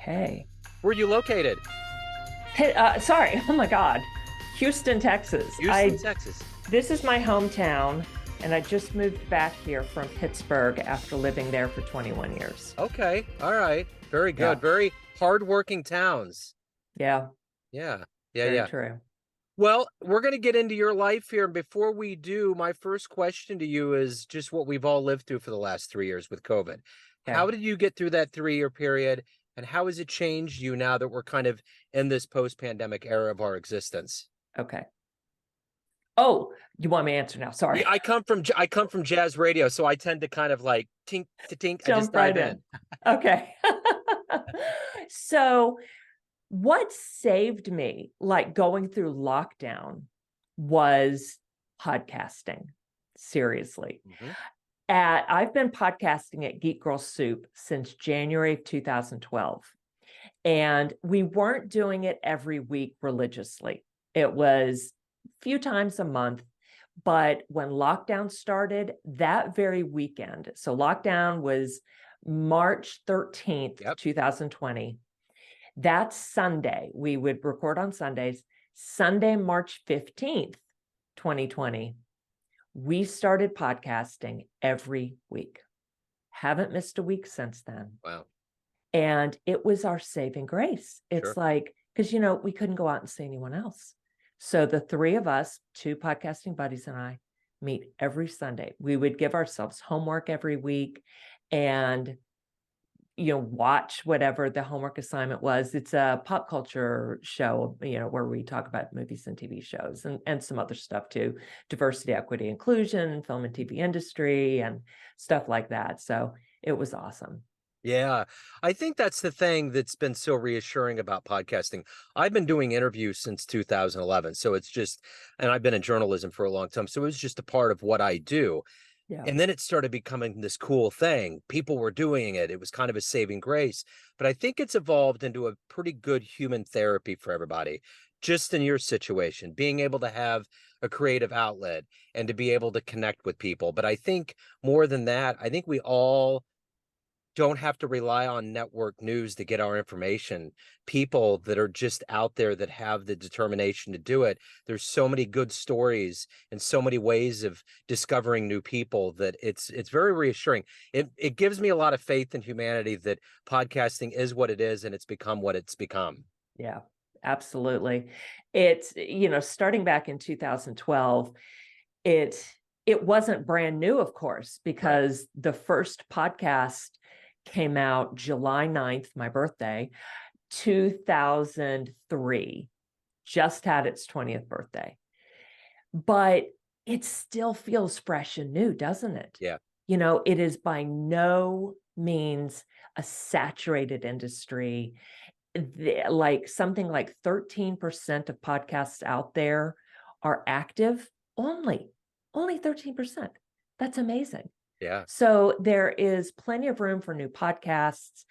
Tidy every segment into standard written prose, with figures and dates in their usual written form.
Hey. Where are you located? Hey, sorry. Oh my God. Houston, Texas. Houston, Texas. This is my hometown, and I just moved back here from Pittsburgh after living there for 21 years. Okay. All right. Very Yeah. good. Very hardworking towns. Yeah. Yeah. Yeah. Very Yeah. true. Well, we're going to get into your life here. And before we do, my first question to you is just what we've all lived through for the last 3 years with COVID. Okay. How did you get through that 3 year period? And how has it changed you now that we're kind of in this post-pandemic era of our existence? Okay. Oh, you want me to answer now? Sorry. Yeah, I come from jazz radio, so I tend to kind of like tink to tink. I just Jump dive right in. in. Okay. So, what saved me, like going through lockdown, was podcasting. Seriously. Mhm. I've been podcasting at Geek Girl Soup since January of 2012. And we weren't doing it every week religiously. It was a few times a month. But when lockdown started that very weekend, so lockdown was March 13th, Yep. 2020. That Sunday, we would record on Sundays. Sunday, March 15th, 2020, we started podcasting every week. Haven't missed a week since then. Wow. And it was our saving grace. It's Sure. like, because, we couldn't go out and see anyone else. So the three of us, two podcasting buddies and I, meet every Sunday. We would give ourselves homework every week and, watch whatever the homework assignment was. It's a pop culture show, where we talk about movies and TV shows and some other stuff too, diversity, equity, inclusion, film and TV industry and stuff like that. So it was awesome. Yeah, I think that's the thing that's been so reassuring about podcasting. I've been doing interviews since 2011, so it's just, and I've been in journalism for a long time, so it was just a part of what I do. Yeah. And then it started becoming this cool thing. People were doing it. It was kind of a saving grace. But I think it's evolved into a pretty good human therapy for everybody. Just in your situation, being able to have a creative outlet and to be able to connect with people. But I think more than that, I think we all don't have to rely on network news to get our information. People that are just out there that have the determination to do it. There's so many good stories and so many ways of discovering new people that it's very reassuring. It gives me a lot of faith in humanity that podcasting is what it is and it's become what it's become. Yeah, absolutely. It's, starting back in 2012, it wasn't brand new, of course, Right. because the first podcast came out July 9th, my birthday, 2003, just had its 20th birthday. But it still feels fresh and new, doesn't it? Yeah. It is by no means a saturated industry. Like something like 13% of podcasts out there are active, only 13%. That's amazing. Yeah. So there is plenty of room for new podcasts,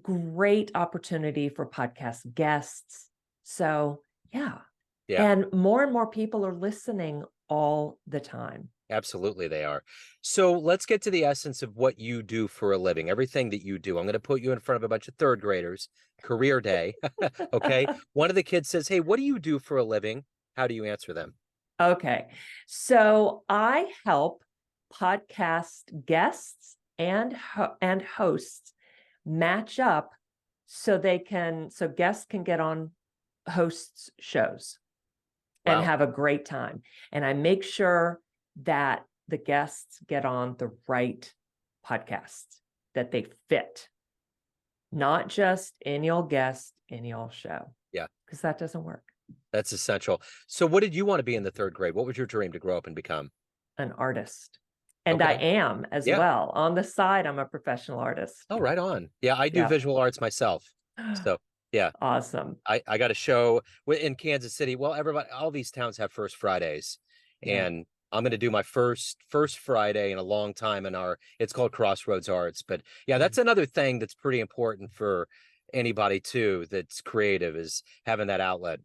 great opportunity for podcast guests. So yeah. Yeah. And more people are listening all the time. Absolutely, they are. So let's get to the essence of what you do for a living, everything that you do. I'm going to put you in front of a bunch of third graders, career day. Okay. One of the kids says, "Hey, what do you do for a living?" How do you answer them? Okay. So I help podcast guests and hosts match up so guests can get on hosts' shows and Wow. have a great time. And I make sure that the guests get on the right podcasts, that they fit, not just any old guest, any old show. Yeah. Because that doesn't work. That's essential. So what did you want to be in the third grade? What was your dream to grow up and become? An artist. And I Okay. am as Yeah. well. On the side, I'm a professional artist. Oh, right on. Yeah, I do Yeah. visual arts myself. So yeah, Awesome. I got a show in Kansas City. Well, everybody, all these towns have first Fridays, Yeah. and I'm going to do my first Friday in a long time in it's called Crossroads Arts. But yeah, that's another thing that's pretty important for anybody too that's creative, is having that outlet.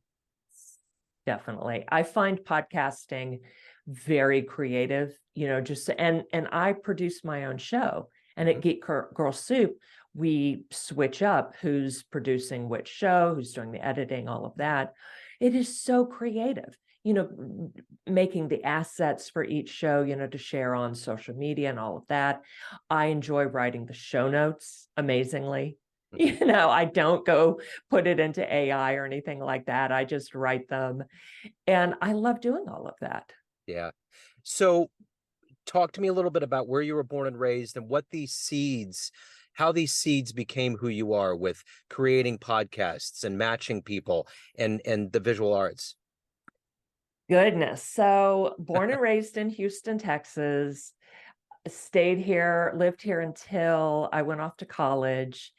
Definitely. I find podcasting very creative, and I produce my own show. And at Geek Girl Soup, we switch up who's producing which show, who's doing the editing, all of that. It is so creative, making the assets for each show, to share on social media and all of that. I enjoy writing the show notes amazingly. I don't go put it into AI or anything like that. I just write them. And I love doing all of that. Yeah. So talk to me a little bit about where you were born and raised and how these seeds became who you are with creating podcasts and matching people and the visual arts. Goodness. So born and raised in Houston, Texas, lived here until I went off to college.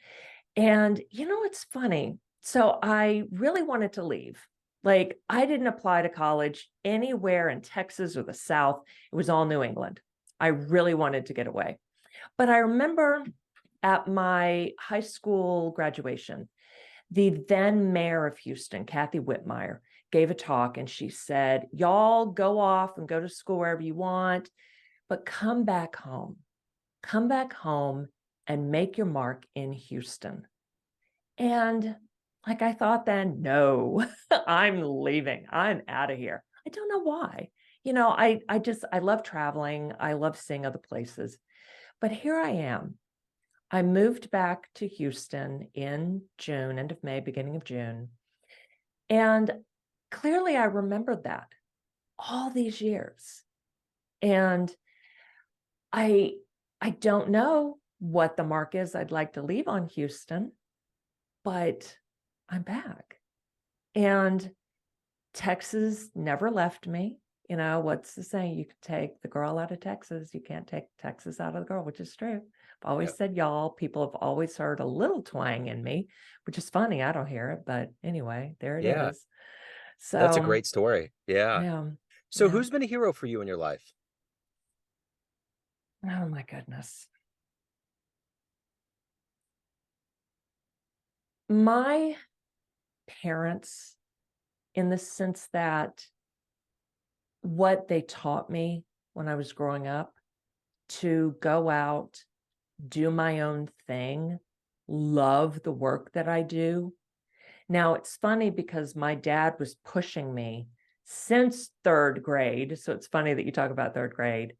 And it's funny. So I really wanted to leave. Like, I didn't apply to college anywhere in Texas or the South. It was all New England. I really wanted to get away. But I remember at my high school graduation, the then mayor of Houston, Kathy Whitmire, gave a talk, and she said, y'all go off and go to school wherever you want, but come back home. Come back home and make your mark in Houston. And I thought then, no, I'm leaving. I'm out of here. I don't know why. I love traveling. I love seeing other places. But here I am. I moved back to Houston in June, end of May, beginning of June. And clearly I remembered that all these years. And I don't know what the mark is I'd like to leave on Houston, but I'm back. And Texas never left me. What's the saying? You can take the girl out of Texas. You can't take Texas out of the girl, which is true. I've always said y'all. People have always heard a little twang in me, which is funny. I don't hear it, but anyway, there it is. So that's a great story. Yeah. So who's been a hero for you in your life? Oh my goodness. My parents, in the sense that what they taught me when I was growing up, to go out, do my own thing, love the work that I do. Now, it's funny because my dad was pushing me since third grade. So it's funny that you talk about third grade,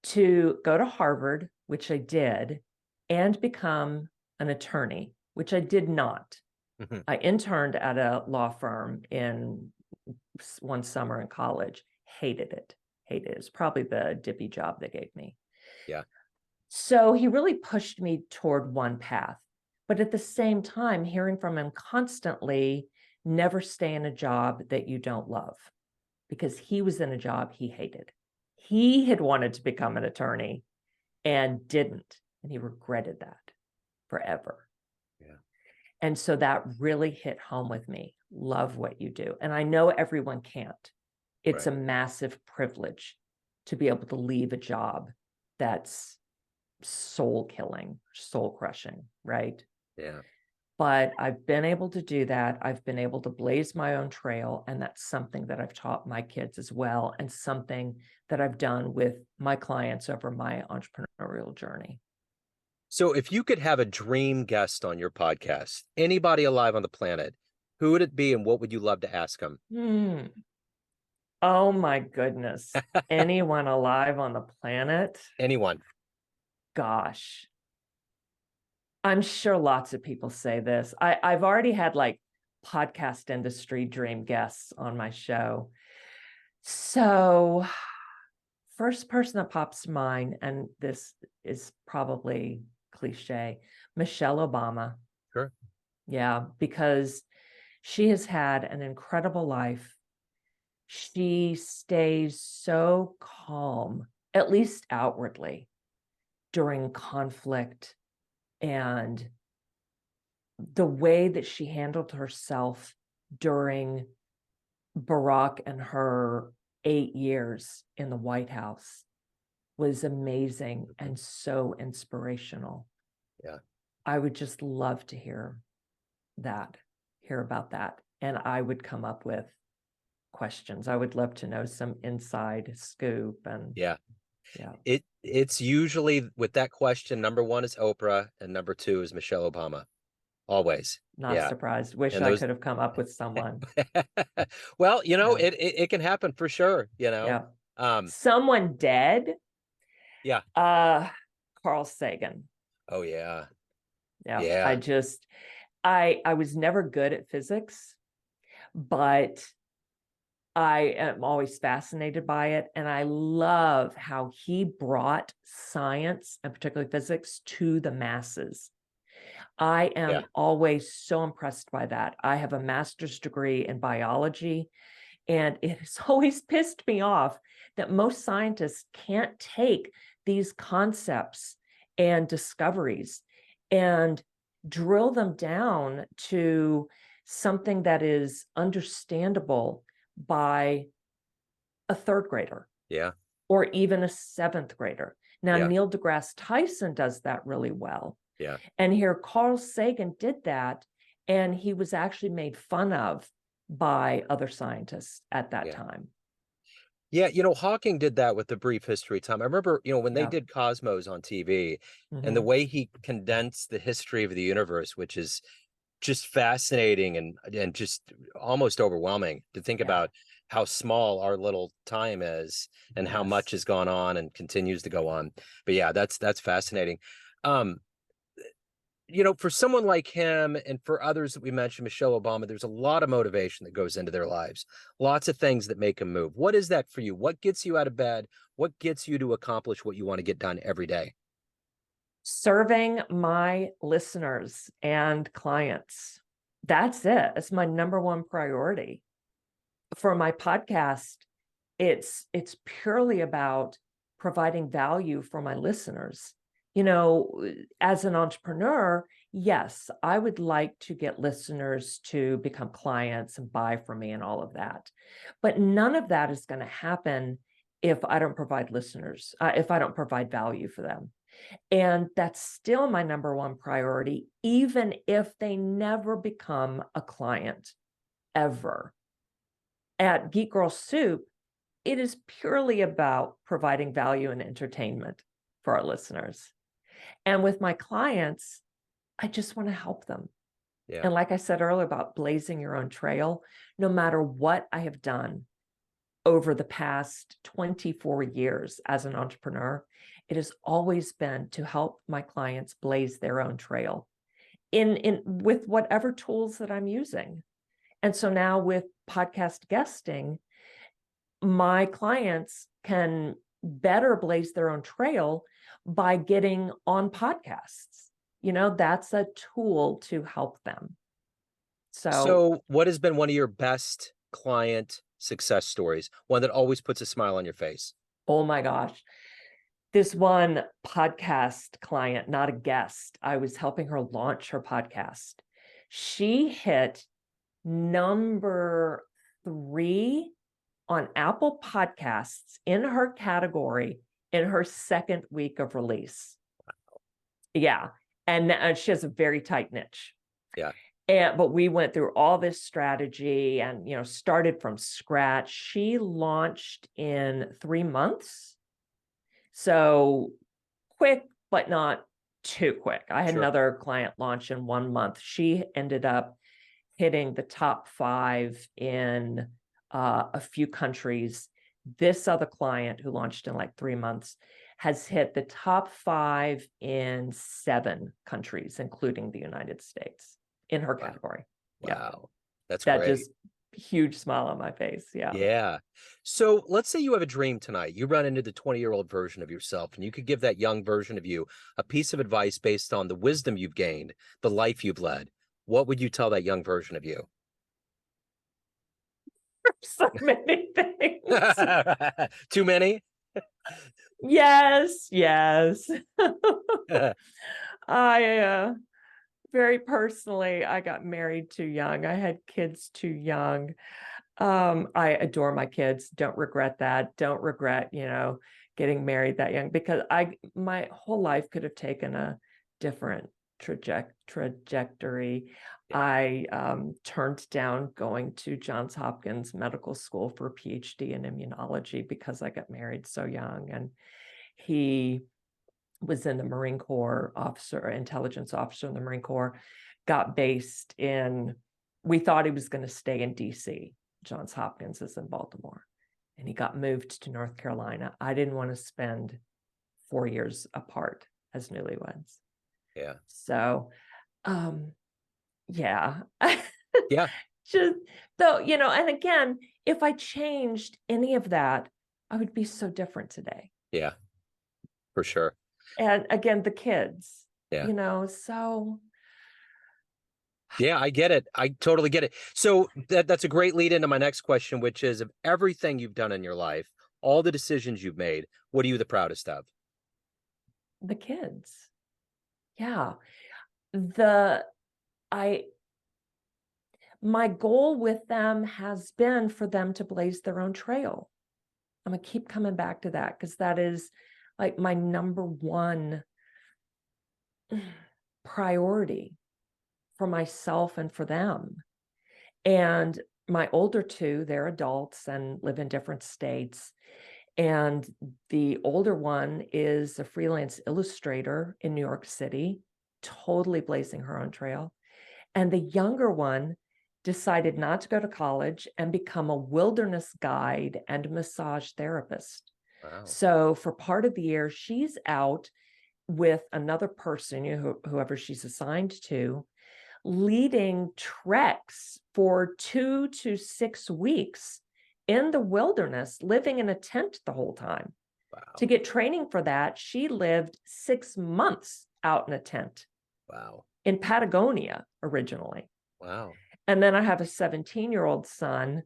to go to Harvard, which I did, and become an attorney, which I did not. I interned at a law firm in one summer in college. Hated it. It's probably the dippy job they gave me. Yeah. So he really pushed me toward one path. But at the same time, hearing from him constantly, never stay in a job that you don't love, because he was in a job he hated. He had wanted to become an attorney and didn't, and he regretted that forever. Yeah. And so that really hit home with me. Love what you do. And I know everyone can't. It's a massive privilege to be able to leave a job that's soul killing, soul crushing, right? Yeah. But I've been able to do that. I've been able to blaze my own trail. And that's something that I've taught my kids as well, and something that I've done with my clients over my entrepreneurial journey. So if you could have a dream guest on your podcast, anybody alive on the planet, who would it be and what would you love to ask them? Oh my goodness. Anyone alive on the planet? Anyone. Gosh. I'm sure lots of people say this. I've already had podcast industry dream guests on my show. So first person that pops to mind, and this is probably cliche, Michelle Obama. Sure. Yeah, because she has had an incredible life. She stays so calm, at least outwardly, during conflict, and the way that she handled herself during Barack and her 8 years in the White House was amazing and so inspirational. Yeah. I would just love to hear about that. And I would come up with questions. I would love to know some inside scoop. And yeah. Yeah. It's usually with that question, number one is Oprah and number two is Michelle Obama. Always. Not Yeah. surprised. Wish And I those could have come up with someone. well, Yeah. it can happen for sure, Yeah. Um, Someone dead. yeah. Uh, Carl Sagan. Oh yeah. Yeah. Yeah. I was never good at physics, but I am always fascinated by it. And I love how he brought science and particularly physics to the masses. I Yeah. am always so impressed by that. I have a master's degree in biology, and it has always pissed me off that most scientists can't take these concepts and discoveries and drill them down to something that is understandable by a third grader Yeah. or even a seventh grader. Now, Yeah. Neil deGrasse Tyson does that really well. Yeah. And here, Carl Sagan did that, and he was actually made fun of by other scientists at that Yeah. time. Yeah, Hawking did that with the brief history time. I remember, when they Yeah. did Cosmos on TV and the Mhm. way he condensed the history of the universe, which is just fascinating and just almost overwhelming to think Yeah. about how small our little time is and how much Yes. has gone on and continues to go on. But yeah, that's fascinating. Um, for someone like him and for others that we mentioned, Michelle Obama, there's a lot of motivation that goes into their lives, lots of things that make them move. What is that for you? What gets you out of bed? What gets you to accomplish what you want to get done every day? Serving my listeners and clients. That's it. It's my number one priority. For my podcast, it's purely about providing value for my listeners. As an entrepreneur, yes, I would like to get listeners to become clients and buy from me and all of that. But none of that is going to happen if I don't provide listeners, if I don't provide value for them. And that's still my number one priority, even if they never become a client ever. At Geek Girl Soup, it is purely about providing value and entertainment for our listeners. And with my clients, I just want to help them. Yeah. And like I said earlier about blazing your own trail, no matter what I have done over the past 24 years as an entrepreneur, it has always been to help my clients blaze their own trail in with whatever tools that I'm using. And so now with podcast guesting, my clients can better blaze their own trail by getting on podcasts. That's a tool to help them. So, So, what has been one of your best client success stories? One that always puts a smile on your face? oh my gosh, this one podcast client, not a guest, I was helping her launch her podcast. She hit number 3 on Apple Podcasts in her category in her second week of release. Yeah. And she has a very tight niche. Yeah. But we went through all this strategy and, started from scratch. She launched in 3 months. So quick, but not too quick. I had Sure. another client launch in 1 month. She ended up hitting the top 5 in a few countries. This other client who launched in like 3 months has hit the top 5 in 7 countries, including the United States in her Wow. category. Yeah, Wow. That's that great. just huge smile on my face. Yeah. Yeah. So let's say you have a dream tonight. You run into the 20-year-old version of yourself, and you could give that young version of you a piece of advice based on the wisdom you've gained, the life you've led. What would you tell that young version of you? So many things. Too many? Yes, yes. I very personally, I got married too young. I had kids too young. I adore my kids. Don't regret that. Don't regret, getting married that young because my whole life could have taken a different trajectory. Yeah. I turned down going to Johns Hopkins Medical School for a PhD in immunology because I got married so young. And He was in the Marine Corps officer, intelligence officer in the Marine Corps, got based in, we thought he was going to stay in DC. Johns Hopkins is in Baltimore. And he got moved to North Carolina. I didn't want to spend 4 years apart as newlyweds. Yeah. So, yeah. Yeah. Just though, and again, if I changed any of that, I would be so different today. Yeah, for sure. And again, the kids, Yeah. so. Yeah, I get it. I totally get it. So that's a great lead into my next question, which is, of everything you've done in your life, all the decisions you've made, what are you the proudest of? The kids. Yeah. My goal with them has been for them to blaze their own trail. I'm going to keep coming back to that because that is like my number one priority for myself and for them. And my older two, they're adults and live in different states. And the older one is a freelance illustrator in New York City, totally blazing her own trail. And the younger one decided not to go to college and become a wilderness guide and massage therapist. Wow. So for part of the year, she's out with another person, whoever she's assigned to, leading treks for 2 to 6 weeks in the wilderness, living in a tent the whole time. Wow. To get training for that, she lived 6 months out in a tent. Wow. In Patagonia originally. Wow. And then I have a 17-year-old son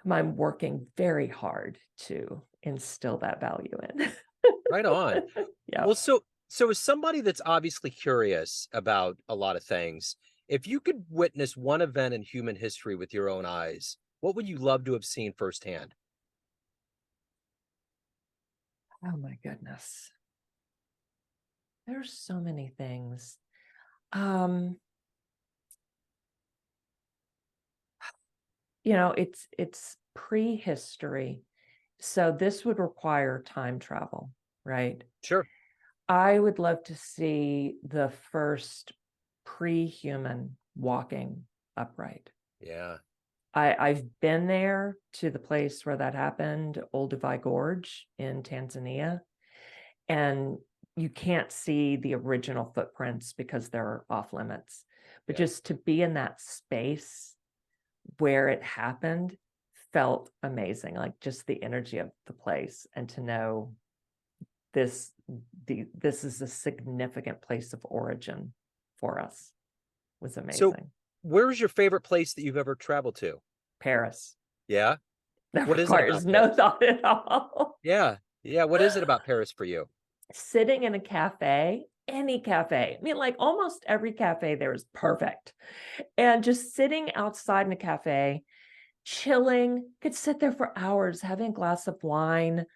whom I'm working very hard to instill that value in. Right on. Yeah. Well, so as somebody that's obviously curious about a lot of things, if you could witness one event in human history with your own eyes, what would you love to have seen firsthand? Oh my goodness. There's so many things. It's prehistory. So this would require time travel, right? Sure. I would love to see the first pre-human walking upright. Yeah. I've been there to the place where that happened, Olduvai Gorge in Tanzania, and you can't see the original footprints because they're off limits. But Yeah. just to be in that space where it happened felt amazing, like just the energy of the place, and to know this is a significant place of origin for us was amazing. So where's your favorite place that you've ever traveled to? Paris. Yeah. That What is it requires about no Paris? thought at all. Yeah. Yeah. What is it about Paris for you? Sitting in a cafe, any cafe. I mean, like almost every cafe there is perfect. And just sitting outside in a cafe, chilling, could sit there for hours, having a glass of wine,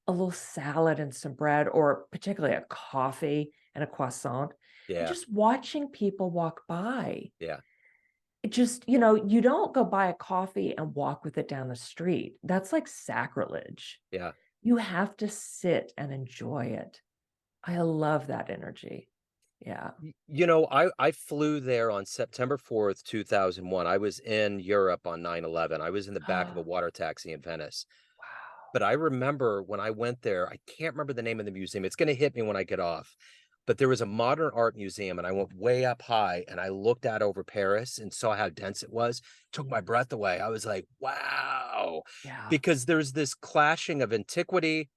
a little salad and some bread, or particularly a coffee and a croissant, and Yeah. just watching people walk by. Yeah. It just, you don't go buy a coffee and walk with it down the street. That's like sacrilege. Yeah. You have to sit and enjoy it. I love that energy. Yeah. I flew there on September 4th, 2001. I was in Europe on 9/11. I was in the back of a water taxi in Venice. Wow. But I remember when I went there, I can't remember the name of the museum. It's going to hit me when I get off. But there was a modern art museum, and I went way up high and I looked out over Paris and saw how dense it was. Took my breath away. I was like, wow. Yeah. Because there's this clashing of antiquity,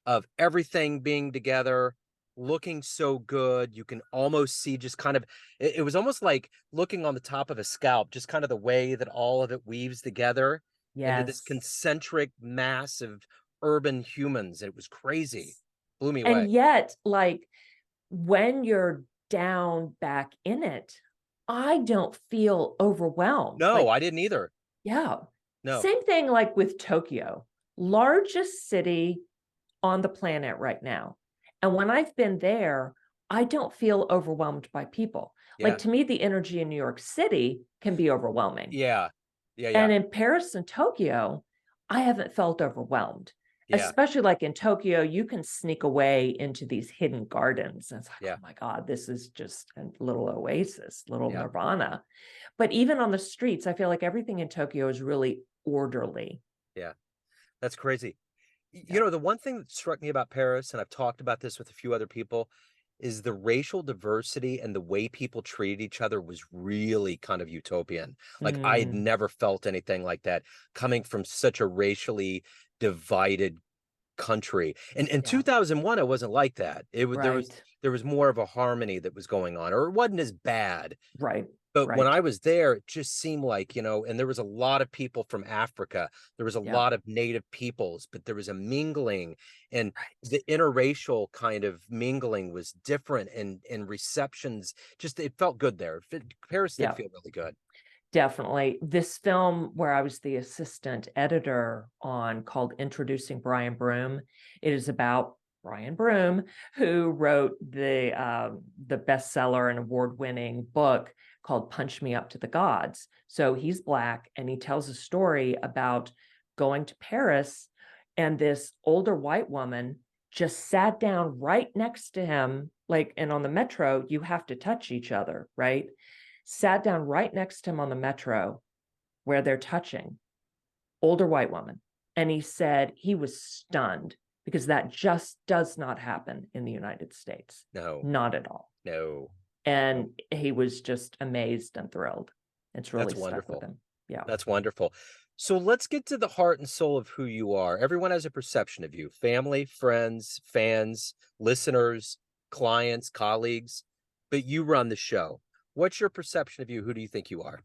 of everything being together, looking so good. You can almost see just kind of, it was almost like looking on the top of a scalp, just kind of the way that all of it weaves together into this Yes. concentric mass of urban humans. It was crazy. Blew me away. And yet, like, when you're down back in it, I don't feel overwhelmed. No, Like, I didn't either. yeah. No. Same thing like with Tokyo, largest city on the planet right now. And when I've been there, I don't feel overwhelmed by people. Yeah. Like, to me, the energy in New York City can be overwhelming. Yeah. Yeah. And Yeah. in Paris and Tokyo, I haven't felt overwhelmed. Yeah. especially like in Tokyo, you can sneak away into these hidden gardens. And it's like, Yeah. oh my God, this is just a little oasis, little Yeah. nirvana. But even on the streets, I feel like everything in Tokyo is really orderly. Yeah. That's crazy. Yeah. The one thing that struck me about Paris, and I've talked about this with a few other people, is the racial diversity and the way people treated each other was really kind of utopian. Like I had Mm, never felt anything like that coming from such a racially divided country. And in yeah. 2001, it wasn't like that. Right. There was more of a harmony that was going on, or it wasn't as bad. Right. But when Right. I was there, it just seemed like, and there was a lot of people from Africa. There was a Yeah. lot of native peoples, but there was a mingling, and Right. the interracial kind of mingling was different, and receptions just it felt good there. Paris did Yeah. feel really good. Definitely. This film, where I was the assistant editor on, called Introducing Brian Broom, it is about Brian Broom, who wrote the bestseller and award-winning book called Punch Me Up to the Gods. So he's Black, and he tells a story about going to Paris, and this older white woman just sat down right next to him, like, and on the metro, you have to touch each other, right? Sat down right next to him on the metro where they're touching, older white woman. And he said he was stunned because that just does not happen in the United States. No, Not at all. no, no. And he was just amazed and thrilled. It's really That's stuck with wonderful. him. Yeah. That's wonderful. So let's get to the heart and soul of who you are. Everyone has a perception of you: family, friends, fans, listeners, clients, colleagues, but you run the show. What's your perception of you? Who do you think you are?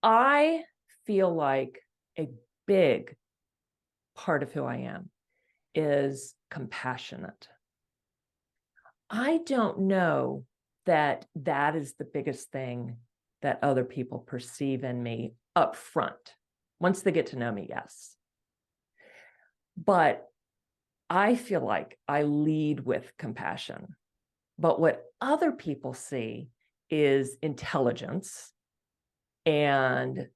I feel like a big part of who I am is compassionate. I don't know that that is the biggest thing that other people perceive in me up front. Once they get to know me, yes. But I feel like I lead with compassion. But what other people see is intelligence and,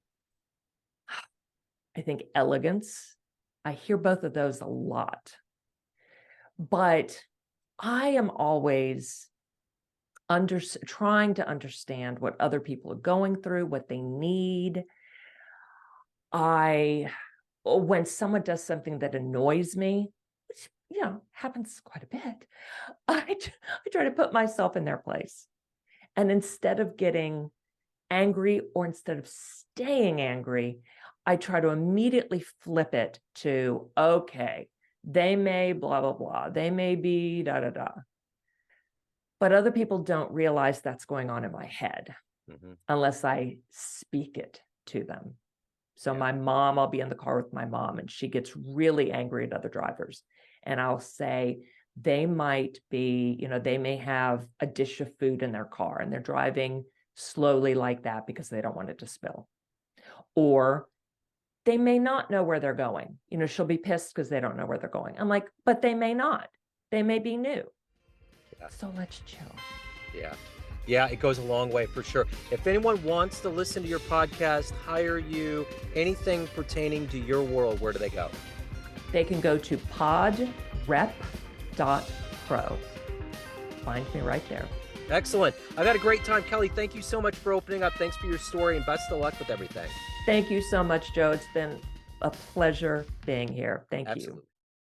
I think, elegance. I hear both of those a lot. But I am always trying to understand what other people are going through, what they need. When someone does something that annoys me, which, happens quite a bit, I try to put myself in their place. And instead of getting angry, or instead of staying angry, I try to immediately flip it to, okay, they may blah, blah, blah. They may be da, da, da. But other people don't realize that's going on in my head unless I speak it to them. So Yeah. I'll be in the car with my mom, and she gets really angry at other drivers. And I'll say, they might be, they may have a dish of food in their car and they're driving slowly like that because they don't want it to spill. Or they may not know where they're going. She'll be pissed because they don't know where they're going. I'm like, but they may not. They may be new. Yeah. So let's chill. Yeah. Yeah, it goes a long way for sure. If anyone wants to listen to your podcast, hire you, anything pertaining to your world, where do they go? They can go to PodRep.Pro. Find me right there. Excellent. I've had a great time. Kelly, thank you so much for opening up. Thanks for your story, and best of luck with everything. Thank you so much, Joe. It's been a pleasure being here. Thank you. Absolutely.